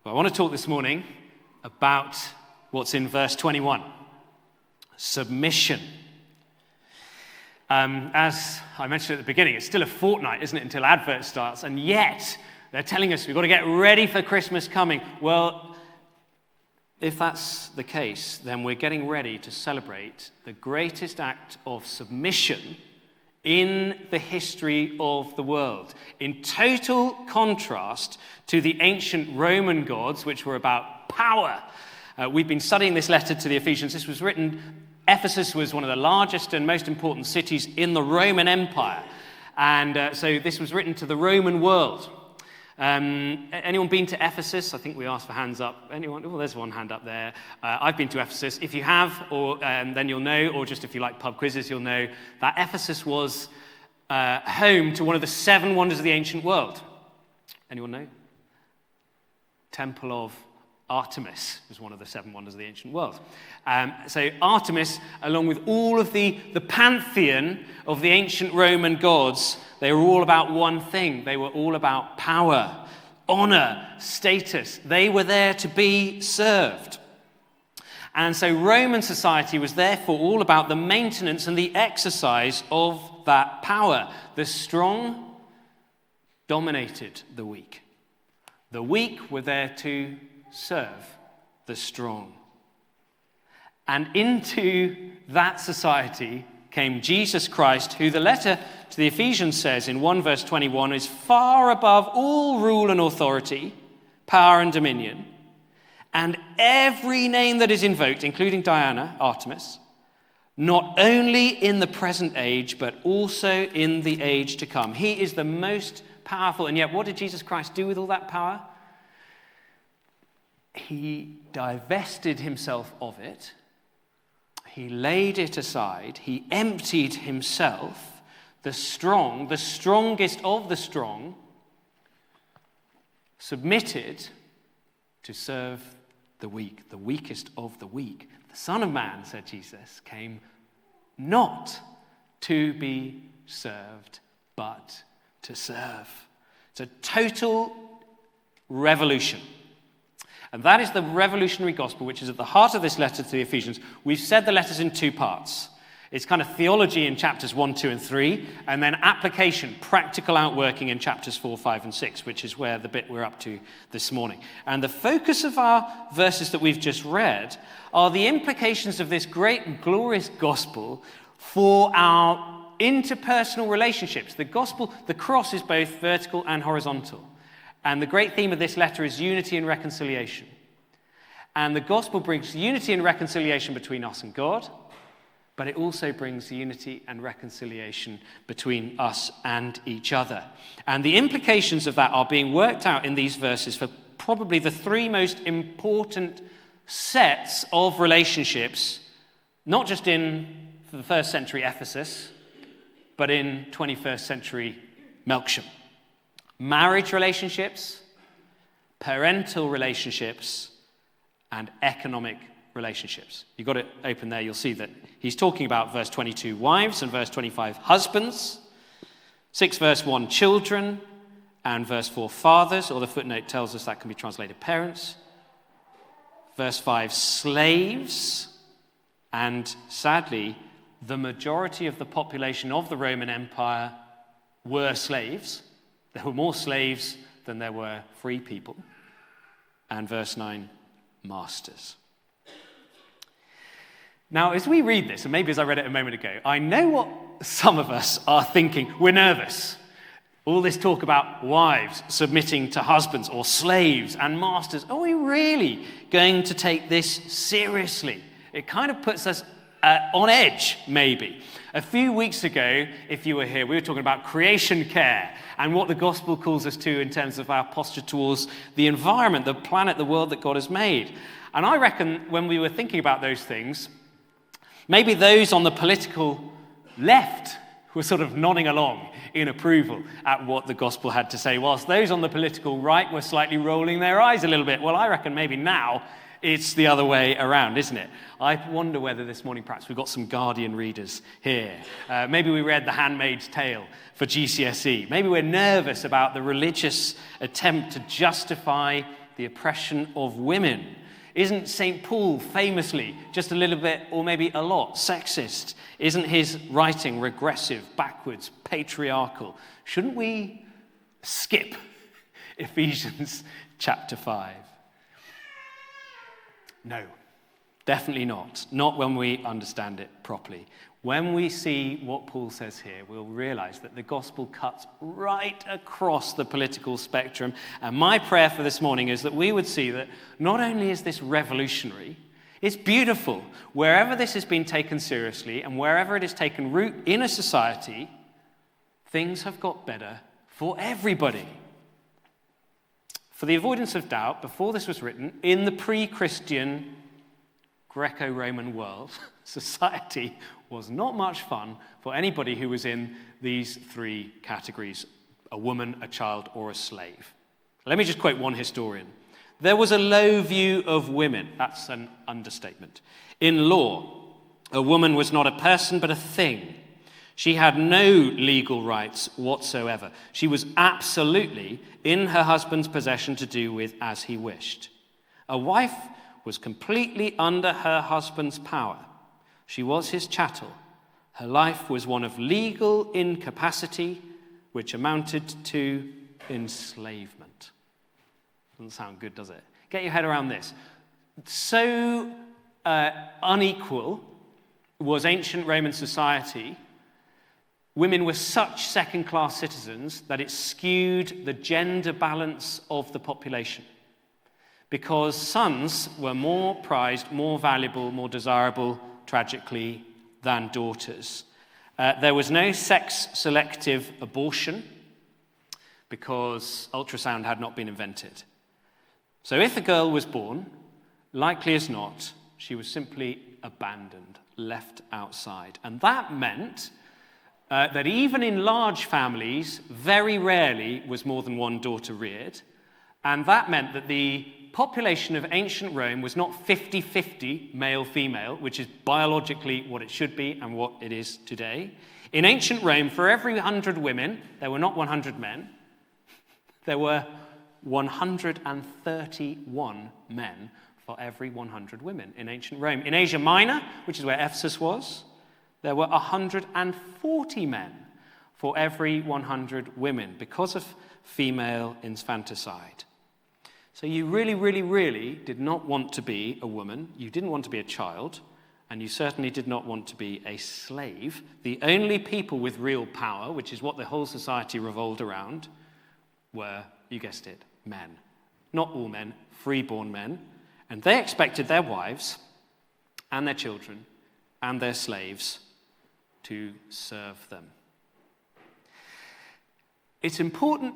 Well, I want to talk this morning about what's in verse 21. Submission. As I mentioned at the beginning, it's still a fortnight, isn't it, until Advent starts, and yet they're telling us we've got to get ready for Christmas coming. Well, if that's the case, then we're getting ready to celebrate the greatest act of submission in the history of the world, in total contrast to the ancient Roman gods, which were about power. We've been studying this letter to the Ephesians. This was written, Ephesus was one of the largest and most important cities in the Roman Empire. And so this was written to the Roman world. Anyone been to Ephesus? I think we asked for hands up. Anyone? Oh, there's one hand up there. I've been to Ephesus. If you have, or then you'll know, or just if you like pub quizzes, you'll know that Ephesus was home to one of the 7 wonders of the ancient world. Anyone know? Temple of Artemis was one of the 7 wonders of the ancient world. So Artemis, along with all of the pantheon of the ancient Roman gods, they were all about one thing. They were all about power, honor, status. They were there to be served. And so Roman society was therefore all about the maintenance and the exercise of that power. The strong dominated the weak. The weak were there to serve the strong. And into that society came Jesus Christ, who the letter to the Ephesians says in 1 verse 21 is far above all rule and authority, power and dominion, and every name that is invoked, including Diana, Artemis, not only in the present age, but also in the age to come. He is the most powerful. And yet, what did Jesus Christ do with all that power? He divested himself of it. He laid it aside. He emptied himself. The strong, the strongest of the strong, submitted to serve the weak, the weakest of the weak. The Son of Man, said Jesus, came not to be served, but to serve. It's a total revolution. And that is the revolutionary gospel, which is at the heart of this letter to the Ephesians. We've said the letter's in 2 parts. It's kind of theology in chapters 1, 2, and 3, and then application, practical outworking in chapters 4, 5, and 6, which is where the bit we're up to this morning. And the focus of our verses that we've just read are the implications of this great and glorious gospel for our interpersonal relationships. The gospel, the cross is both vertical and horizontal. And the great theme of this letter is unity and reconciliation. And the gospel brings unity and reconciliation between us and God, but it also brings unity and reconciliation between us and each other. And the implications of that are being worked out in these verses for probably the 3 most important sets of relationships, not just in the 1st century Ephesus, but in 21st century Melksham. Marriage relationships, parental relationships, and economic relationships. You've got it open there. You'll see that he's talking about verse 22, wives, and verse 25, husbands, 6 verse 1, children, and verse 4, fathers, or the footnote tells us that can be translated parents. Verse 5, slaves, and sadly, the majority of the population of the Roman Empire were slaves. There were more slaves than there were free people. And verse 9, masters. Now, as we read this, and maybe as I read it a moment ago, I know what some of us are thinking. We're nervous. All this talk about wives submitting to husbands or slaves and masters. Are we really going to take this seriously? It kind of puts us on edge, maybe. A few weeks ago, if you were here, we were talking about creation care and what the gospel calls us to in terms of our posture towards the environment, the planet, the world that God has made. And I reckon when we were thinking about those things, maybe those on the political left were sort of nodding along in approval at what the gospel had to say, whilst those on the political right were slightly rolling their eyes a little bit. Well, I reckon maybe now it's the other way around, isn't it? I wonder whether this morning perhaps we've got some Guardian readers here. Maybe we read The Handmaid's Tale for GCSE. Maybe we're nervous about the religious attempt to justify the oppression of women. Isn't St. Paul famously just a little bit, or maybe a lot, sexist? Isn't his writing regressive, backwards, patriarchal? Shouldn't we skip Ephesians chapter 5? No, definitely not. Not when we understand it properly. When we see what Paul says here, we'll realize that the gospel cuts right across the political spectrum. And my prayer for this morning is that we would see that not only is this revolutionary, it's beautiful. Wherever this has been taken seriously and wherever it has taken root in a society, things have got better for everybody. For the avoidance of doubt, before this was written, in the pre-Christian Greco-Roman world, society was not much fun for anybody who was in these three categories: a woman, a child, or a slave. Let me just quote one historian. There was a low view of women. That's an understatement. In law, a woman was not a person but a thing. She had no legal rights whatsoever. She was absolutely in her husband's possession to do with as he wished. A wife was completely under her husband's power. She was his chattel. Her life was one of legal incapacity, which amounted to enslavement. Doesn't sound good, does it? Get your head around this. So unequal was ancient Roman society. Women were such second-class citizens that it skewed the gender balance of the population, because sons were more prized, more valuable, more desirable, tragically, than daughters. There was no sex-selective abortion because ultrasound had not been invented. So if a girl was born, likely as not, she was simply abandoned, left outside. And that meant that even in large families, very rarely was more than one daughter reared. And that meant that the population of ancient Rome was not 50-50 male-female, which is biologically what it should be and what it is today. In ancient Rome, for every 100 women, there were not 100 men. There were 131 men for every 100 women in ancient Rome. In Asia Minor, which is where Ephesus was, there were 140 men for every 100 women because of female infanticide. So you really, really, really did not want to be a woman, you didn't want to be a child, and you certainly did not want to be a slave. The only people with real power, which is what the whole society revolved around, were, you guessed it, men. Not all men, free-born men. And they expected their wives and their children and their slaves to serve them. It's important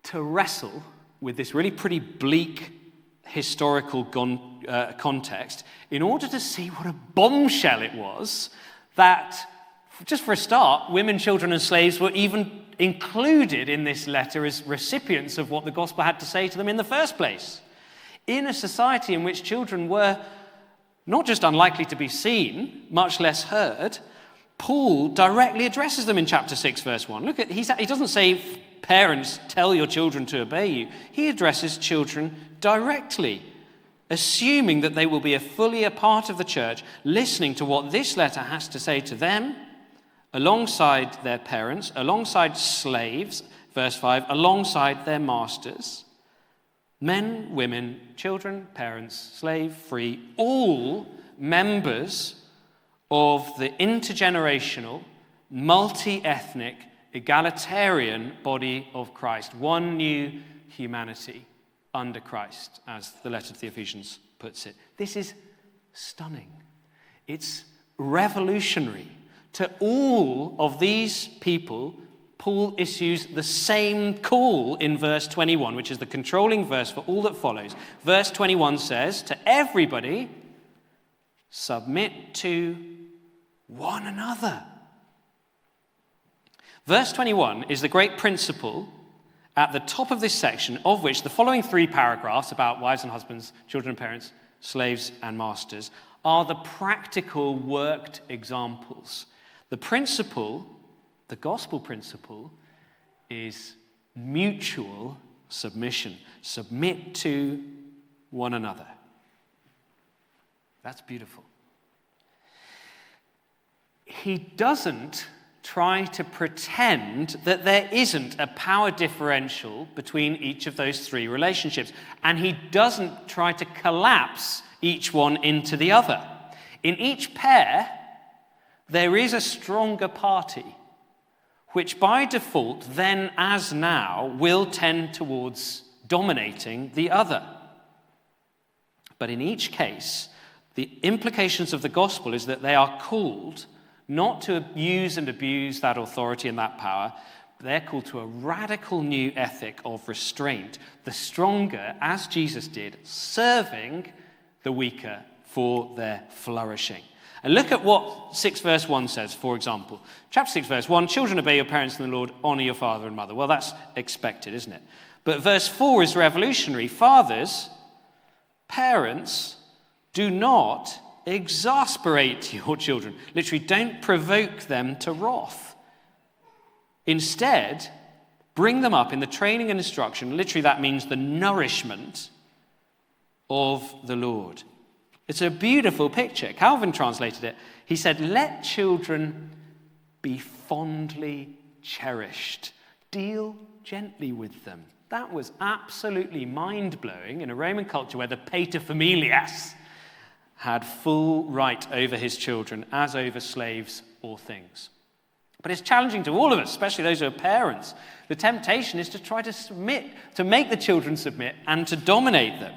to wrestle with this really pretty bleak historical context in order to see what a bombshell it was that, just for a start, women, children, and slaves were even included in this letter as recipients of what the gospel had to say to them in the first place. In a society in which children were not just unlikely to be seen, much less heard, Paul directly addresses them in chapter 6, verse 1. Look, he doesn't say, parents, tell your children to obey you. He addresses children directly, assuming that they will be fully a part of the church, listening to what this letter has to say to them, alongside their parents, alongside slaves, verse 5, alongside their masters. Men, women, children, parents, slave, free, all members of the intergenerational, multi-ethnic, egalitarian body of Christ. One new humanity under Christ, as the letter to the Ephesians puts it. This is stunning. It's revolutionary. To all of these people, Paul issues the same call in verse 21, which is the controlling verse for all that follows. Verse 21 says, to everybody, submit to one another. Verse 21 is the great principle at the top of this section, of which the following three paragraphs about wives and husbands, children and parents, slaves and masters, are the practical worked examples. The principle, the gospel principle, is mutual submission. Submit to one another. That's beautiful. He doesn't try to pretend that there isn't a power differential between each of those three relationships. And he doesn't try to collapse each one into the other. In each pair, there is a stronger party, which by default, then as now, will tend towards dominating the other. But in each case, the implications of the gospel is that they are called not to use and abuse that authority and that power. They're called to a radical new ethic of restraint, the stronger, as Jesus did, serving the weaker for their flourishing. And look at what 6 verse 1 says, for example. Chapter 6 verse 1, children, obey your parents in the Lord, honor your father and mother. Well, that's expected, isn't it? But verse 4 is revolutionary. Fathers, parents, do not exasperate your children. Literally, don't provoke them to wrath. Instead, bring them up in the training and instruction. Literally, that means the nourishment of the Lord. It's a beautiful picture. Calvin translated it. He said, let children be fondly cherished. Deal gently with them. That was absolutely mind-blowing in a Roman culture where the paterfamilias had full right over his children as over slaves or things. But it's challenging to all of us, especially those who are parents. The temptation is to try to submit, to make the children submit and to dominate them,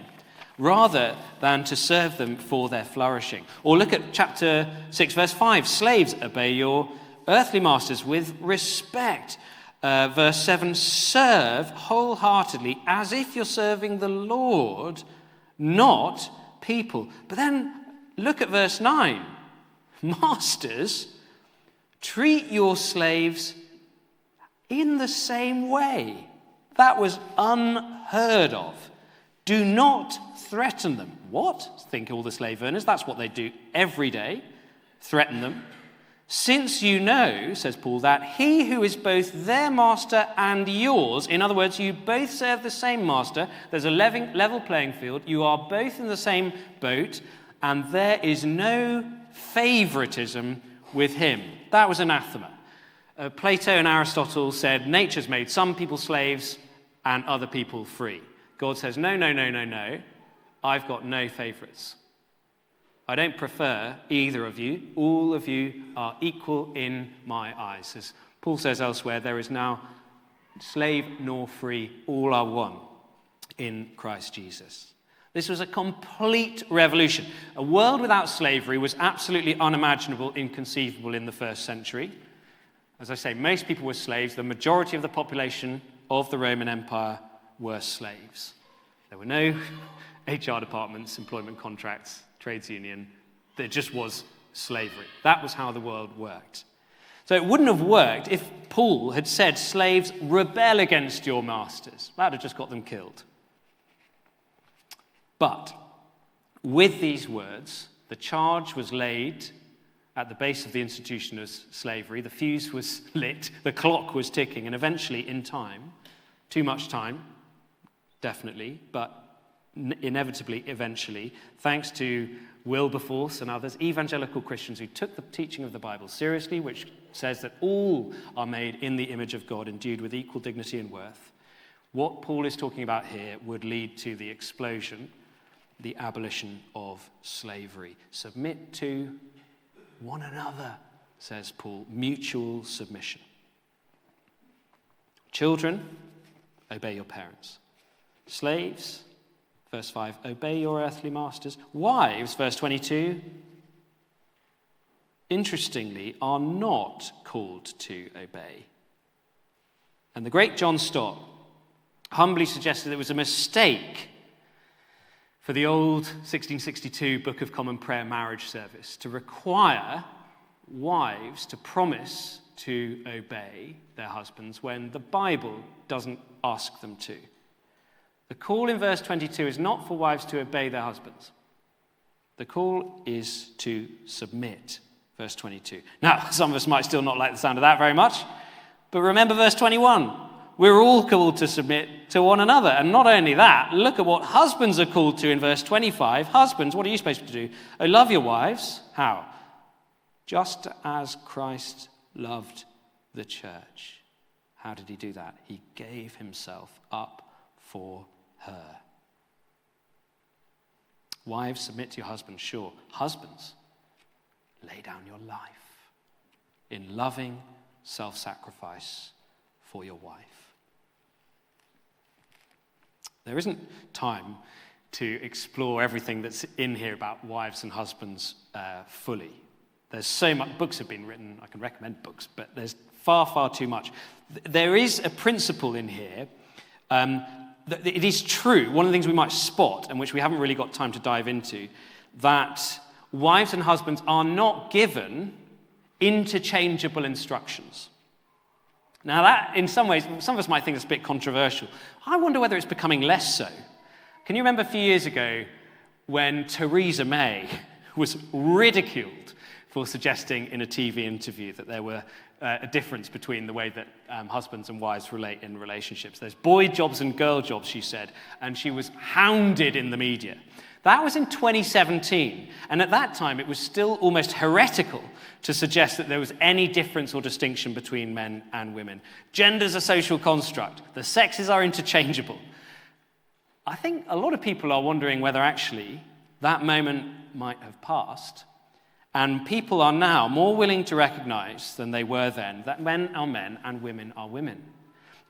rather than to serve them for their flourishing. Or look at chapter 6, verse 5. Slaves, obey your earthly masters with respect. Verse 7, serve wholeheartedly as if you're serving the Lord, not people. But then look at verse 9. Masters, treat your slaves in the same way. That was unheard of. Do not threaten them. What? Think all the slave owners. That's what they do every day. Threaten them. Since you know, says Paul, that he who is both their master and yours, in other words, you both serve the same master, there's a level playing field, you are both in the same boat, and there is no favoritism with him. That was anathema. Plato and Aristotle said nature's made some people slaves and other people free. God says, no, I've got no favorites. I don't prefer either of you. All of you are equal in my eyes. As Paul says elsewhere, there is now slave nor free, all are one in Christ Jesus. This was a complete revolution. A world without slavery was absolutely unimaginable, inconceivable in the first century. As I say, most people were slaves. The majority of the population of the Roman Empire were slaves. There were no HR departments, employment contracts, trades union. There just was slavery. That was how the world worked. So it wouldn't have worked if Paul had said, slaves, rebel against your masters. That would have just got them killed. But with these words, the charge was laid at the base of the institution of slavery. The fuse was lit, the clock was ticking, and eventually, in time, too much time, definitely, but inevitably, eventually, thanks to Wilberforce and others, evangelical Christians who took the teaching of the Bible seriously, which says that all are made in the image of God, endued with equal dignity and worth. What Paul is talking about here would lead to the explosion, the abolition of slavery. Submit to one another, says Paul, mutual submission. Children, obey your parents. Slaves, verse 5, obey your earthly masters. Wives, verse 22, interestingly, are not called to obey. And the great John Stott humbly suggested it was a mistake for the old 1662 Book of Common Prayer marriage service to require wives to promise to obey their husbands when the Bible doesn't ask them to. The call in verse 22 is not for wives to obey their husbands. The call is to submit, verse 22. Now, some of us might still not like the sound of that very much, but remember verse 21. we're all called to submit to one another. And not only that, look at what husbands are called to in verse 25. Husbands, what are you supposed to do? Oh, love your wives. How? Just as Christ loved the church. How did he do that? He gave himself up for her. Wives, submit to your husbands. Sure. Husbands, lay down your life in loving self-sacrifice for your wife. There isn't time to explore everything that's in here about wives and husbands fully. There's so much, books have been written, I can recommend books, but there's far, far too much. There is a principle in here that it is true, one of the things we might spot, and which we haven't really got time to dive into, that wives and husbands are not given interchangeable instructions. Now that, in some ways, some of us might think it's a bit controversial. I wonder whether it's becoming less so. Can you remember a few years ago when Theresa May was ridiculed for suggesting in a TV interview that there were a difference between the way that husbands and wives relate in relationships? There's boy jobs and girl jobs, she said, and she was hounded in the media. That was in 2017, and at that time it was still almost heretical to suggest that there was any difference or distinction between men and women. Gender's a social construct. The sexes are interchangeable. I think a lot of people are wondering whether actually that moment might have passed, and people are now more willing to recognize than they were then that men are men and women are women.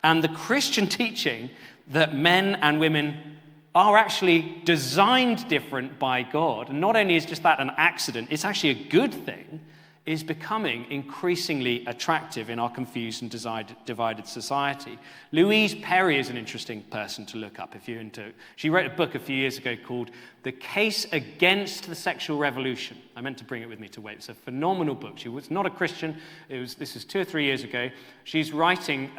And the Christian teaching that men and women are actually designed different by God, and not only is just that an accident, it's actually a good thing, is becoming increasingly attractive in our confused and divided society. Louise Perry is an interesting person to look up if you're into. She wrote a book a few years ago called The Case Against the Sexual Revolution. I meant to bring it with me to Wait. It's a phenomenal book. She was not a Christian. This was 2 or 3 years ago. She's writing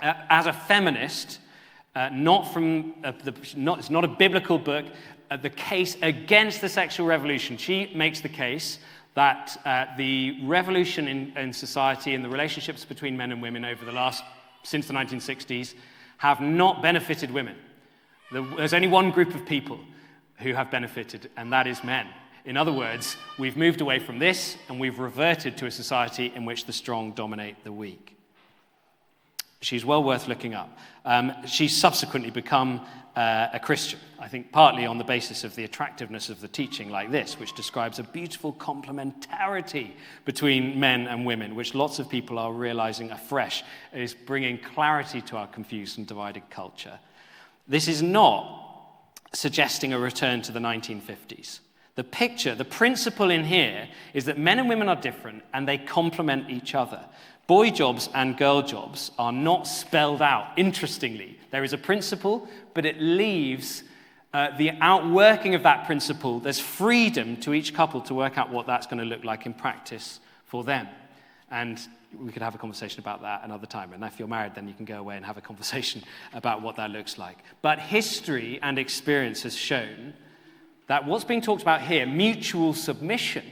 as a feminist. It's not a biblical book, the case against the sexual revolution. She makes the case that the revolution in society and the relationships between men and women since the 1960s, have not benefited women. There's only one group of people who have benefited, and that is men. In other words, we've moved away from this, and we've reverted to a society in which the strong dominate the weak. She's well worth looking up. She's subsequently become a Christian, I think partly on the basis of the attractiveness of the teaching like this, which describes a beautiful complementarity between men and women, which lots of people are realizing afresh is bringing clarity to our confused and divided culture. This is not suggesting a return to the 1950s. The principle in here is that men and women are different and they complement each other. Boy jobs and girl jobs are not spelled out. Interestingly, there is a principle, but it leaves the outworking of that principle. There's freedom to each couple to work out what that's going to look like in practice for them. And we could have a conversation about that another time. And if you're married, then you can go away and have a conversation about what that looks like. But history and experience has shown that what's being talked about here, mutual submission,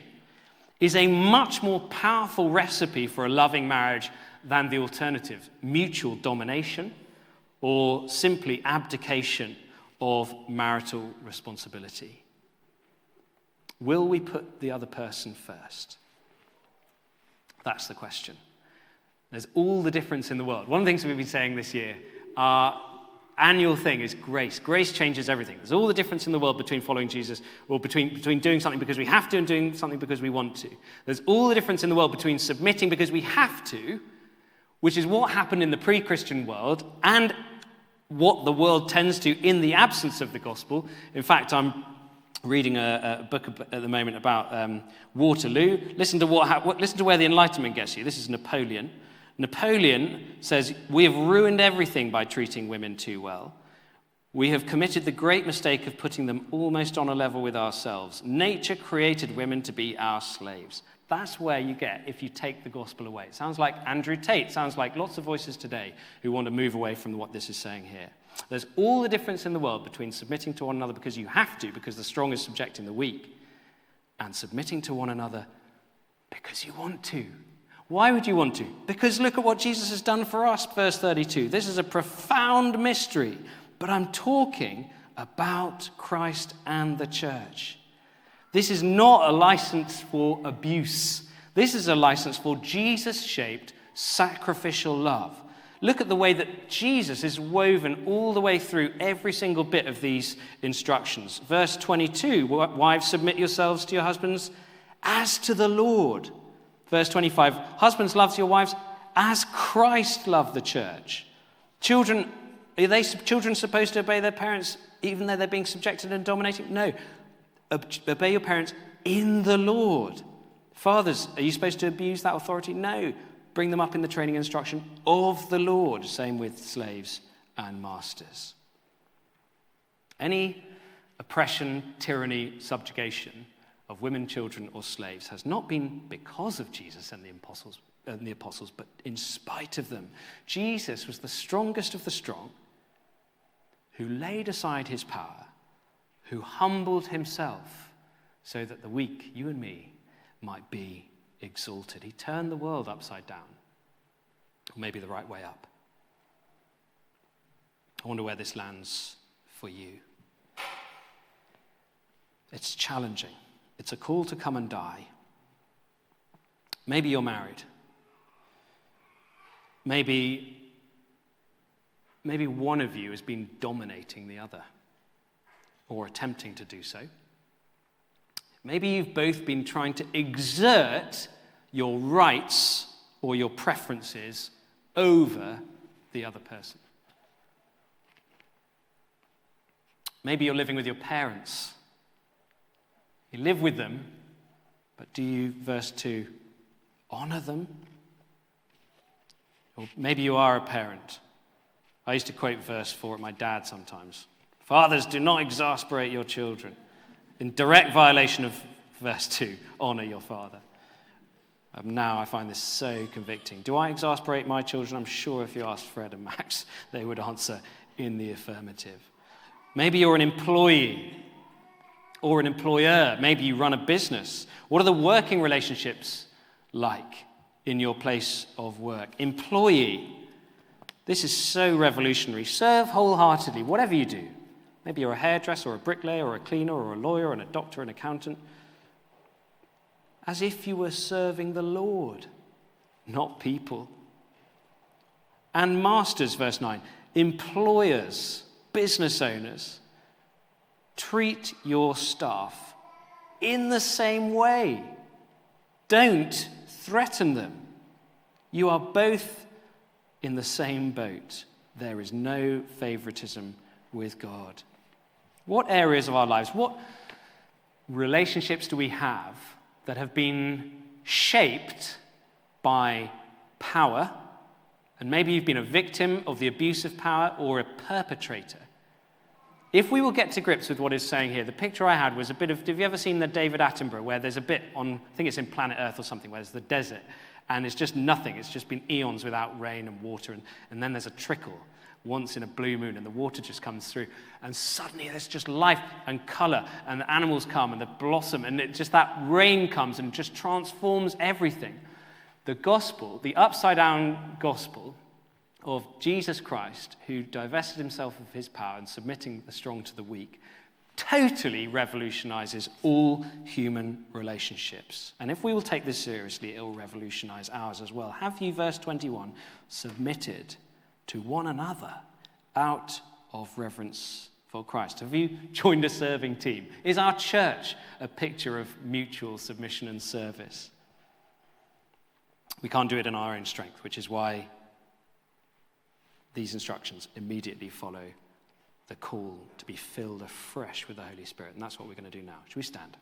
is a much more powerful recipe for a loving marriage than the alternative, mutual domination or simply abdication of marital responsibility. Will we put the other person first? That's the question. There's all the difference in the world. One of the things we've been saying this year, our annual thing is grace. Grace changes everything. There's all the difference in the world between following Jesus, or between doing something because we have to and doing something because we want to. There's all the difference in the world between submitting because we have to, which is what happened in the pre-Christian world, and what the world tends to in the absence of the gospel. In fact, I'm reading a book at the moment about Waterloo. Listen to where the Enlightenment gets you. This is Napoleon. Napoleon says, "We have ruined everything by treating women too well. We have committed the great mistake of putting them almost on a level with ourselves. Nature created women to be our slaves." That's where you get if you take the gospel away. It sounds like Andrew Tate. Sounds like lots of voices today who want to move away from what this is saying here. There's all the difference in the world between submitting to one another because you have to, because the strong is subjecting the weak, and submitting to one another because you want to. Why would you want to? Because look at what Jesus has done for us, verse 32. This is a profound mystery, but I'm talking about Christ and the church. This is not a license for abuse. This is a license for Jesus-shaped sacrificial love. Look at the way that Jesus is woven all the way through every single bit of these instructions. Verse 22, wives, submit yourselves to your husbands as to the Lord. Verse 25, husbands, love your wives as Christ loved the church. Children, are children supposed to obey their parents even though they're being subjected and dominating? No. Obey your parents in the Lord. Fathers, are you supposed to abuse that authority? No. Bring them up in the training and instruction of the Lord. Same with slaves and masters. Any oppression, tyranny, subjugation of women, children, or slaves has not been because of Jesus and the apostles, but in spite of them. Jesus was the strongest of the strong, who laid aside his power, who humbled himself so that the weak, you and me, might be exalted. He turned the world upside down, or maybe the right way up. I wonder where this lands for you. It's challenging. It's a call to come and die. Maybe you're married. Maybe one of you has been dominating the other, or attempting to do so. Maybe you've both been trying to exert your rights or your preferences over the other person. Maybe you're living with your parents. You live with them, but do you, verse 2, honor them? Or maybe you are a parent. I used to quote verse 4 at my dad sometimes. Fathers, do not exasperate your children. In direct violation of verse 2, honor your father. Now I find this so convicting. Do I exasperate my children? I'm sure if you asked Fred and Max, they would answer in the affirmative. Maybe you're an employee or an employer. Maybe you run a business. What are the working relationships like in your place of work? Employee. This is so revolutionary. Serve wholeheartedly, whatever you do. Maybe you're a hairdresser or a bricklayer or a cleaner or a lawyer and a doctor, an accountant. As if you were serving the Lord, not people. And masters, verse 9, employers, business owners, treat your staff in the same way. Don't threaten them. You are both in the same boat. There is no favoritism with God. What areas of our lives, what relationships do we have that have been shaped by power? And maybe you've been a victim of the abuse of power or a perpetrator. If we will get to grips with what it's saying here, the picture I had was a bit of, have you ever seen the David Attenborough, where there's a bit on, I think it's in Planet Earth or something, where there's the desert, and it's just nothing. It's just been eons without rain and water, and then there's a trickle once in a blue moon, and the water just comes through, and suddenly there's just life and color, and the animals come, and the blossom, and it just, that rain comes and just transforms everything. The gospel, the upside-down gospel of Jesus Christ, who divested himself of his power and submitting the strong to the weak, totally revolutionizes all human relationships. And if we will take this seriously, it will revolutionize ours as well. Have you, verse 21, submitted to one another out of reverence for Christ? Have you joined a serving team? Is our church a picture of mutual submission and service? We can't do it in our own strength, which is why these instructions immediately follow the call to be filled afresh with the Holy Spirit. And that's what we're going to do now. Should we stand?